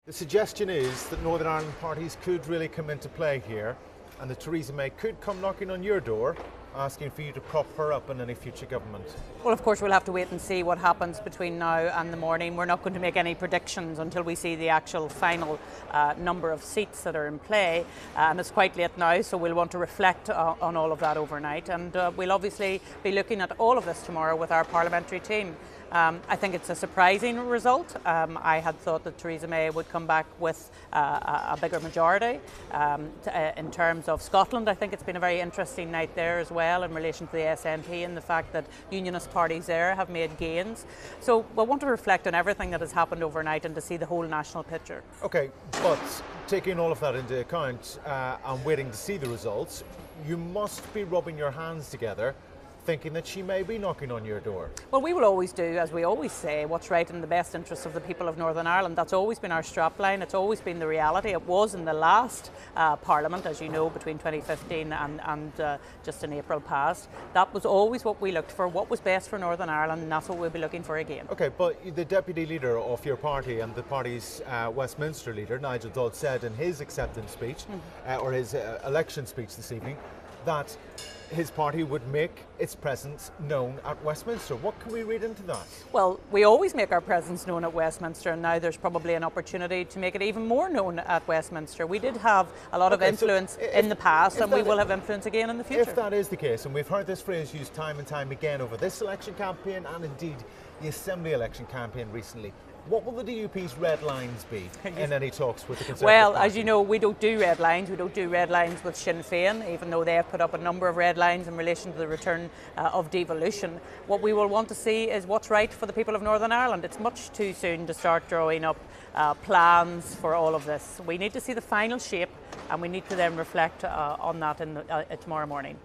The suggestion is that Northern Ireland parties could really come into play here, and that Theresa May could come knocking on your door asking for you to prop her up in any future government. Well, of course, we'll have to wait and see what happens between now and the morning. We're not going to make any predictions until we see the actual final number of seats that are in play. And it's quite late now, so we'll want to reflect on all of that overnight. And we'll obviously be looking at all of this tomorrow with our parliamentary team. I think it's a surprising result. I had thought that Theresa May would come back with a bigger majority. In terms of Scotland, I think it's been a very interesting night there as well in relation to the SNP and the fact that unionist parties there have made gains. So we'll want to reflect on everything that has happened overnight and to see the whole national picture. Okay, but taking all of that into account and waiting to see the results, you must be rubbing your hands together thinking that she may be knocking on your door. Well, we will always do, as we always say, what's right in the best interests of the people of Northern Ireland. That's always been our strapline. It's always been the reality. It was in the last Parliament, as you know, between 2015 and just in April past. That was always what we looked for, what was best for Northern Ireland, and that's what we'll be looking for again. Okay, but the deputy leader of your party and the party's Westminster leader, Nigel Dodd, said in his acceptance speech, or his election speech this evening, that his party would make its presence known at Westminster. What can we read into that? Well, we always make our presence known at Westminster, and now there's probably an opportunity to make it even more known at Westminster. We did have a lot of influence in the past, and we will have influence again in the future. If that is the case, and we've heard this phrase used time and time again over this election campaign and indeed the Assembly election campaign recently, what will the DUP's red lines be in any talks with the Conservative Well, Party? as you know, we don't do red lines. We don't do red lines with Sinn Féin, even though they have put up a number of red lines in relation to the return of devolution. What we will want to see is what's right for the people of Northern Ireland. It's much too soon to start drawing up plans for all of this. We need to see the final shape, and we need to then reflect on that tomorrow morning.